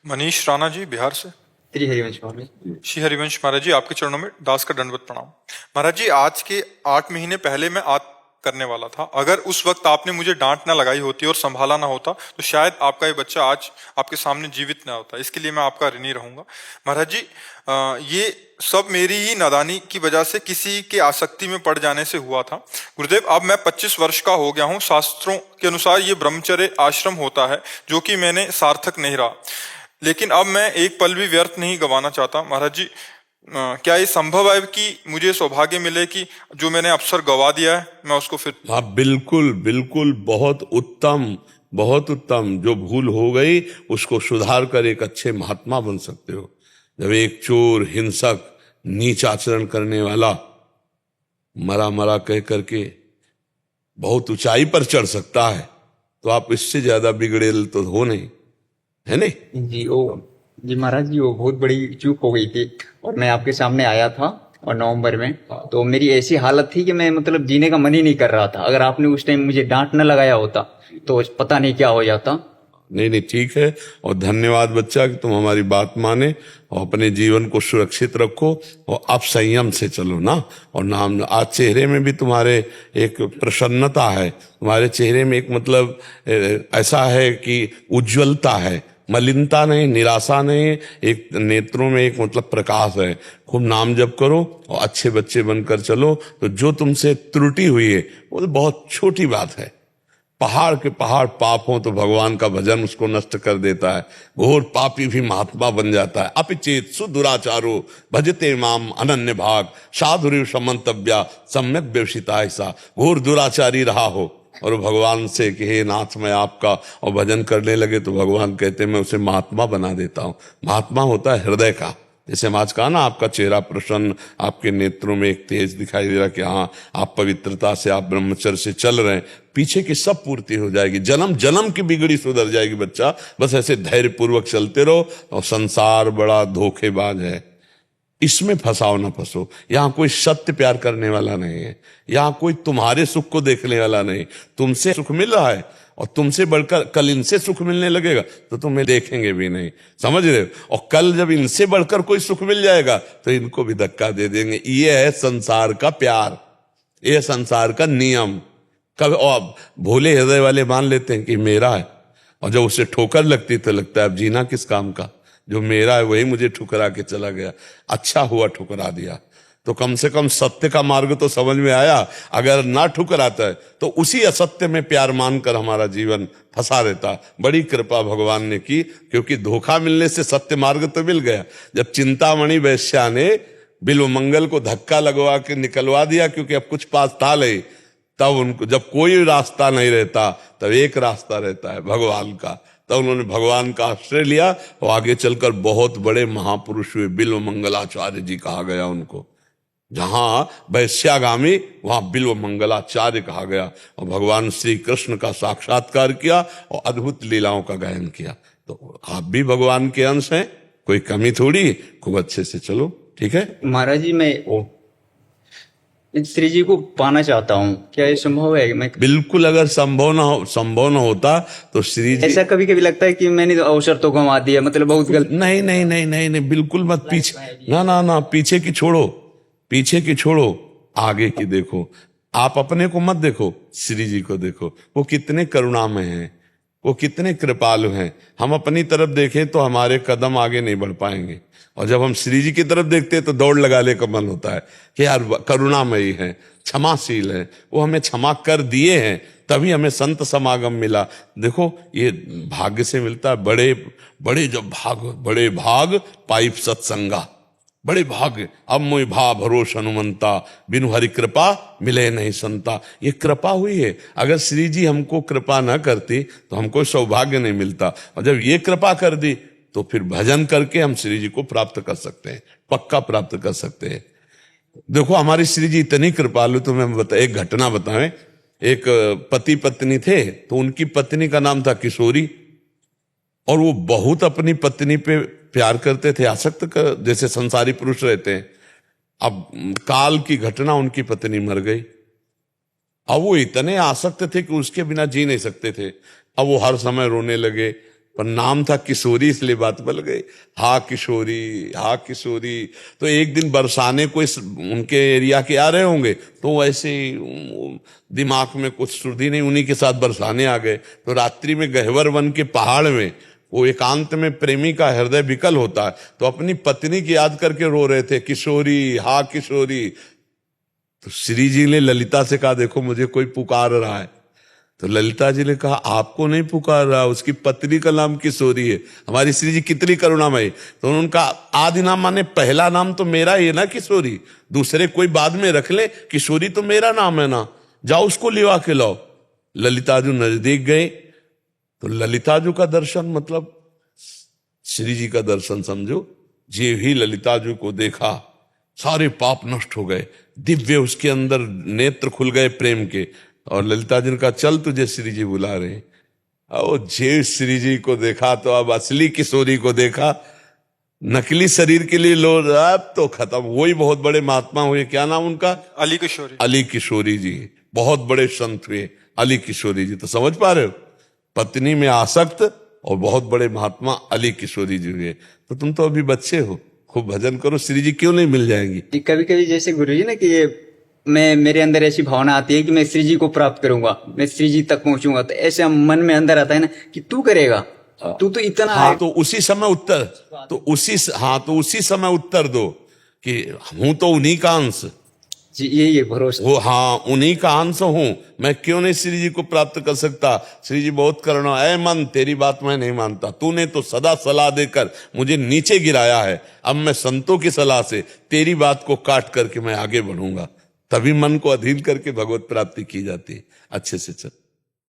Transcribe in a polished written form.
मनीष राणा जी, बिहार से। श्री हरिवंश महाराज। श्री हरिवंश महाराज जी, आपके चरणों में दास का दंडवत प्रणाम। महाराज जी, आज के 8 महीने पहले मैं आत्म करने वाला था। अगर उस वक्त आपने मुझे डांट ना लगाई होती और संभाला ना होता तो शायद आपका ये बच्चा आज आपके सामने जीवित ना होता। इसके लिए मैं आपका ऋणी रहूंगा। महाराज जी, ये सब मेरी ही नादानी की वजह से किसी के आसक्ति में पड़ जाने से हुआ था। गुरुदेव, अब मैं 25 वर्ष का हो गया हूँ। शास्त्रों के अनुसार ये ब्रह्मचर्य आश्रम होता है, जो कि मैंने सार्थक नहीं रहा। लेकिन अब मैं एक पल भी व्यर्थ नहीं गंवाना चाहता। महाराज जी, क्या ये संभव है कि मुझे सौभाग्य मिले कि जो मैंने अवसर गवा दिया है मैं उसको फिर। हाँ, बिल्कुल बिल्कुल, बहुत उत्तम, बहुत उत्तम। जो भूल हो गई उसको सुधार कर एक अच्छे महात्मा बन सकते हो। जब एक चोर, हिंसक, नीच आचरण करने वाला मरा मरा कह करके बहुत ऊंचाई पर चढ़ सकता है, तो आप इससे ज्यादा बिगड़ेल तो हो नहीं, है नहीं? जी महाराज जी, वो बहुत बड़ी चूक हो गई थी। और मैं आपके सामने आया था और नवंबर में, तो मेरी ऐसी हालत थी कि मैं मतलब जीने का मन ही नहीं कर रहा था। अगर आपने उस टाइम मुझे डांट न लगाया होता तो पता नहीं क्या हो जाता। नहीं नहीं, ठीक है। और धन्यवाद बच्चा कि तुम हमारी बात माने और अपने जीवन को सुरक्षित रखो और अब संयम से चलो ना। और नाम आज चेहरे में भी तुम्हारे एक प्रसन्नता है, तुम्हारे चेहरे में एक मतलब ऐसा है कि उज्ज्वलता है, मलिनता नहीं, निराशा नहीं, एक नेत्रों में एक मतलब प्रकाश है। खूब नाम जप करो और अच्छे बच्चे बनकर चलो। तो जो तुमसे त्रुटि हुई है वो तो बहुत छोटी बात है। पहाड़ के पहाड़ पाप हो तो भगवान का भजन उसको नष्ट कर देता है। घोर पापी भी महात्मा बन जाता है। अपिचेत सुदुराचारो भजते माम अनन्य भाग साधुरिव समंतव्या सम्यक व्यवसिता। ऐसा घोर दुराचारी रहा हो और भगवान से कि हे नाथ मैं आपका, और भजन करने लगे तो भगवान कहते मैं उसे महात्मा बना देता हूँ। महात्मा होता है हृदय का। जैसे हम आज कहा ना, आपका चेहरा प्रसन्न, आपके नेत्रों में एक तेज दिखाई दे रहा कि हाँ आप पवित्रता से, आप ब्रह्मचर्य से चल रहे हैं, पीछे की सब पूर्ति हो जाएगी। जन्म जन्म की बिगड़ी सुधर जाएगी बच्चा। बस ऐसे धैर्य पूर्वक चलते रहो। और संसार बड़ा धोखेबाज है, इसमें फंसाओ ना फंसो। यहाँ कोई सत्य प्यार करने वाला नहीं है, यहाँ कोई तुम्हारे सुख को देखने वाला नहीं। तुमसे सुख मिल रहा है और तुमसे बढ़कर कल इनसे सुख मिलने लगेगा तो तुम्हें देखेंगे भी नहीं, समझ रहे हो? और कल जब इनसे बढ़कर कोई सुख मिल जाएगा तो इनको भी धक्का दे देंगे। ये है संसार का प्यार, ये संसार का नियम। कब और भोले हृदय वाले मान लेते हैं कि मेरा है, और जब उसे ठोकर लगती तो लगता है अब जीना किस काम का। जो मेरा है वही मुझे ठुकरा के चला गया। अच्छा हुआ ठुकरा दिया, तो कम से कम सत्य का मार्ग तो समझ में आया। अगर ना ठुकराता है तो उसी असत्य में प्यार मानकर हमारा जीवन फंसा रहता। बड़ी कृपा भगवान ने की, क्योंकि धोखा मिलने से सत्य मार्ग तो मिल गया। जब चिंतामणि वैश्या ने बिल्व मंगल को धक्का लगवा के निकलवा दिया, क्योंकि अब कुछ पास था नहीं, तब उनको जब कोई रास्ता नहीं रहता तब एक रास्ता रहता है भगवान का। तब उन्होंने भगवान का आश्रय लिया और आगे चलकर बहुत बड़े महापुरुष हुए। बिल्व मंगलाचार्य जी कहा गया उनको। जहां वैश्यागामी वहां बिल्व मंगलाचार्य कहा गया। और भगवान श्री कृष्ण का साक्षात्कार किया और अद्भुत लीलाओं का गायन किया। तो आप भी भगवान के अंश हैं, कोई कमी थोड़ी। खूब अच्छे से चलो, ठीक है महाराज जी, मैं श्री जी को पाना चाहता हूँ, क्या ये संभव है? मैं बिल्कुल, अगर संभव न होता तो श्री जी। ऐसा कभी कभी लगता है कि मैंने तो अवसर तो गंवा दिया, मतलब बहुत गलत। नहीं नहीं नहीं नहीं नहीं, बिल्कुल मत। पीछे ना ना ना, पीछे की छोड़ो, पीछे की छोड़ो, आगे की देखो। आप अपने को मत देखो, श्री जी को देखो। वो कितने करुणामय हैं, वो कितने कृपालु हैं। हम अपनी तरफ देखें तो हमारे कदम आगे नहीं बढ़ पाएंगे, और जब हम श्री जी की तरफ देखते हैं तो दौड़ लगाने का मन होता है कि यार करुणामयी है, क्षमाशील है, वो हमें क्षमा कर दिए हैं, तभी हमें संत समागम मिला। देखो ये भाग्य से मिलता है। बड़े बड़े जब बड़े भाग पाइप सत्संगा, बड़े भाग्य। अब मोहि भा भरोस हनुमंता, बिनु हरि कृपा मिले नहीं संता। ये कृपा हुई है। अगर श्री जी हमको कृपा न करती तो हमको सौभाग्य नहीं मिलता, और जब ये कृपा कर दी तो फिर भजन करके हम श्री जी को प्राप्त कर सकते हैं, पक्का प्राप्त कर सकते हैं। देखो हमारी श्री जी इतनी कृपालु। तो मैं एक घटना बताएं। एक पति पत्नी थे, तो उनकी पत्नी का नाम था किशोरी, और वो बहुत अपनी पत्नी पे प्यार करते थे, आसक्त जैसे संसारी पुरुष रहते हैं। अब काल की घटना, उनकी पत्नी मर गई। अब वो इतने आसक्त थे कि उसके बिना जी नहीं सकते थे। अब वो हर समय रोने लगे, पर नाम था किशोरी, इसलिए बात बल गई। हा किशोरी, हा किशोरी। तो एक दिन बरसाने कोई उनके एरिया के आ रहे होंगे, तो ऐसे ही दिमाग में कुछ सुर्धी नहीं, उन्हीं के साथ बरसाने आ गए। तो रात्रि में गहवर वन के पहाड़ में वो एकांत में प्रेमी का हृदय विकल होता है, तो अपनी पत्नी की याद करके रो रहे थे, किशोरी, हा किशोरी। तो श्री जी ने ललिता से कहा, देखो मुझे कोई पुकार रहा है। तो ललिता जी ने कहा, आपको नहीं पुकार रहा, उसकी पत्नी का नाम किशोरी है। हमारी श्री जी कितनी करुणामयी। तो उन्होंने कहा, आदि नाम माने पहला नाम तो मेरा ही है ना किशोरी, दूसरे कोई बाद में रख ले, किशोरी तो मेरा नाम है ना, जाओ उसको लिवा के लाओ। ललिता जी नजदीक गए, तो ललिता जी का दर्शन मतलब श्री जी का दर्शन समझो। जे ही ललिता जी को देखा, सारे पाप नष्ट हो गए, दिव्य उसके अंदर नेत्र खुल गए प्रेम के। और ललिता जी ने कहा, चल तुझे श्री जी बुला रहे हैं। और जे श्री जी को देखा तो अब असली किशोरी को देखा, नकली शरीर के लिए लोग अब तो खत्म। वही बहुत बड़े महात्मा हुए, क्या नाम उनका? अली किशोरी। अली किशोरी जी, बहुत बड़े संत हुए अली किशोरी जी। तो समझ पा रहे हो, पत्नी में आसक्त और बहुत बड़े महात्मा अली किशोरी जी हुए। तो तुम तो अभी बच्चे हो, खूब भजन करो, श्री जी क्यों नहीं मिल जाएंगी। कभी कभी जैसे गुरु जी ना कि ये मैं मेरे अंदर ऐसी भावना आती है कि मैं श्री जी को प्राप्त करूंगा, मैं श्री जी तक पहुंचूंगा, तो ऐसे मन में अंदर आता है ना कि तू करेगा, तू तो इतना हाँ, तो उसी समय उत्तर, तो उसी समय उत्तर दो कि हूं तो उन्हीं का अंश जी, यही है भरोसा। वो, हाँ उन्हीं का अंश हूं, मैं क्यों नहीं श्री जी को प्राप्त कर सकता। श्री जी बहुत करुणा, ऐ मन तेरी बात मैं नहीं मानता, तूने तो सदा सलाह देकर मुझे नीचे गिराया है, अब मैं संतों की सलाह से तेरी बात को काट करके मैं आगे बढ़ूंगा। तभी मन को अधीन करके भगवत प्राप्ति की जाती है। अच्छे से चल।